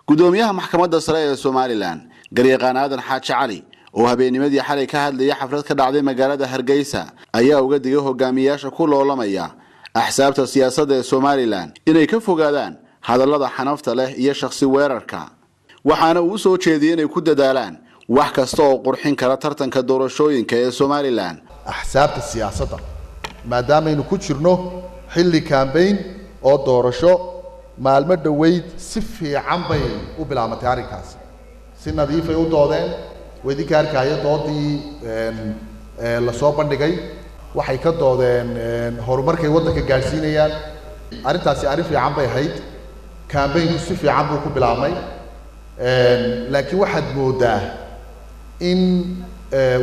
gudoomiyaha maxkamadda sare ee Somaliland garyaqaan aadan xaaji cali oo habeennimadii xalay ka hadlayay xaflad ka dhacday magaalada Hargeysa ayaa uga digay hogaamiyaasha ku loolamaya axsaabta siyaasadda ee Somaliland inay ka fogaadaan hadallada xanafta leh iyo shakhsi weerarka waxaana uu soo jeediyay inay ku dadaalaan wax kasta oo qurxin kara tartanka doorashooyinka ee Somaliland axsaabta siyaasadda maadaama aynu ku jirno xilli campaign oo doorasho maalmo dhaweyd si fiican bay u bilaabantay arrinkaas si nadiif ay u doodeen wadinka arkaya doodii la soo bandhigay waxay ka doodeen horumarkay waddanka gaarsiinayaan arrintaasi arrin fiican bay ahayd campaign si fiican buu ku bilaabmay laakiin waxaad moodaa in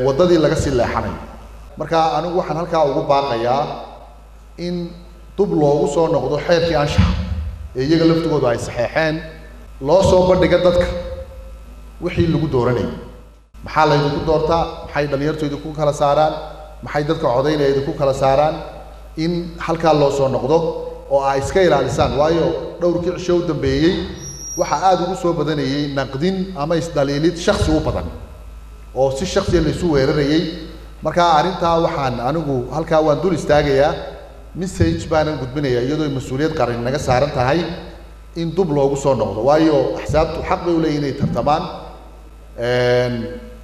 waddadii laga sii leexanayo marka anigu waxaan halkaa ugu baaqayaa in dub loogu soo noqdo xeerkii anshaxa ee iyaga laftigoodu ay saxeexeen loo soo bandhiga dadka wixii lagu dooranayay maxaa la idinku doortaa maxay dhalinyartoodu ku kala saaraan maxay dadka codaynaydu ku kala saaraan in halkaa loo soo noqdo oo ay iska ilaalisaan waayo dhowrkii cisho u dambeeyay waxa aad ugu soo badanayay naqdin ama isdaliilid shakhsi u badan oo si shakhsi la isu weerarayay marka arrintaa waxaan anigu halkaa waan dul istaagayaa message baanan gudbinayaa iyadoo mas'uuliyad qaran naga saaran tahay in dub loogu soo noqdo waayo axsaabtu xaq bay u leeyihiin inay tartamaan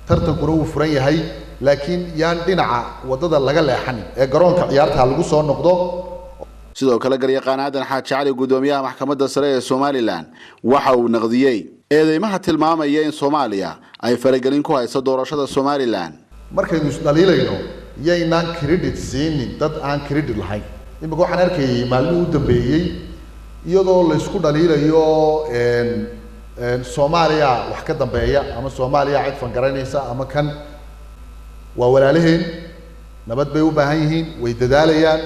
tartankuna wuu furan yahay laakiin yaan dhinaca waddada laga leexanin ee garoonka ciyaarta lagu soo noqdo sidoo kale garyaqaan aadan xaaji cali gudoomiyaha maxkamadda sare ee Somaliland waxa uu naqdiyay eedeymaha tilmaamaya in Soomaaliya ay faragelin ku hayso doorashada Somaliland markaynu isdaliilayno yaynaan credit siinin dad aan credit lahayn imika waxaan arkayay maalmihii u dambeeyey iyadoo la isku dhaliilayo Soomaaliya wax ka dambeeya ama Soomaaliya cid fangaranaysa ama kan waa walaalaheen nabad bay u baahan yihiin way dadaalayaan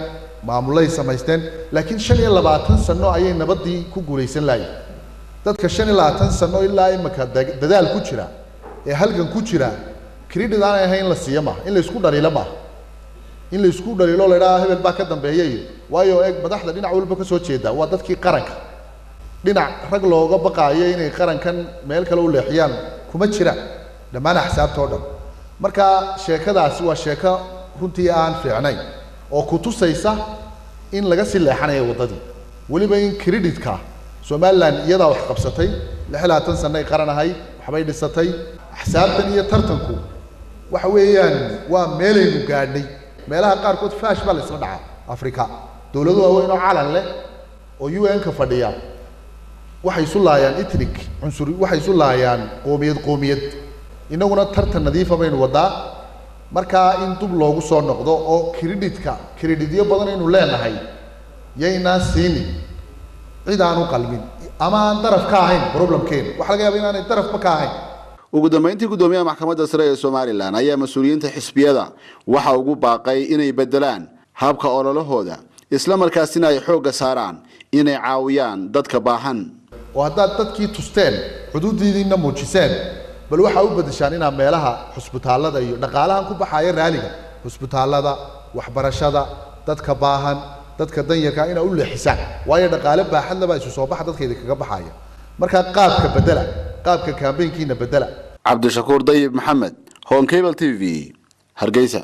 maamulay samaysteen laakiin 25 sano ayay nabadii ku guuleysan laayeen dadka 25 sano ilaa imika dadaal ku jira ee halgan ku jira credit aan ahayn la siiyama in la isku dhaliilo ma in la isku dhaliilo leeyahay hebel baa ka dambeeyay waayo eeg madaxda dhinac walba ka soo jeeda waa dadkii qaranka dhinac rag looga baqaayo inay qarankan meel kale u leexiyaan kuma jira dhamaan axsaabtoo dhan marka sheekadaasi waa sheeko runtii aan fiicnayn oo ku tusaysa in laga sii leexanayo waddadii waliba in creditka Somaliland iyada wax qabsatay 26 sano ay qaranahay waxbay dhisatay axsaabtan iyo tartanku waxa weeyaan waa meelaynu gaadhnay meelaha qaarkood faash baa la isla dhacaa Afrika dawladu waaweyn oo caalan leh oo UN ka fadhiya waxay isu laayaan ethnic cunsuri waxay isu laayaan qoomiyad inaguna tartan nadiif ah baynu wadaa marka in dub loogu soo noqdo oo credityo badan aynu leenahay yayna siini cid aan u qalmin ama aan daraf ka ahayn problemkeena waxa laga yaabaa inaanay darafba ka ahayn ugu dambeyntii gudoomiyaha maxkamadda sare ee Somaliland ayaa mas'uuliyiinta xisbiyada waxa ugu baaqay inay bedelaan habka ololahooda isla markaasina ay xooga saaraan inay caawiyaan dadka baahan oo hadda dadkii tusteen xuduudiina muujiseen bal waxa u bedeshaan in meelaha xusbitaalada iyo dhaqaalahan ku baxaya raaliga xusbitaalada waxbarashada dadka baahan dadka danyarka ina u leexisaan waayo dhaqaale baaxad laba isu soo bax dadkeeda kaga baxaya marka qaabka bedela qaabka campaignkiina bedela Cabdishakuur Dayib Maxamed Home Cable TV Hargeysa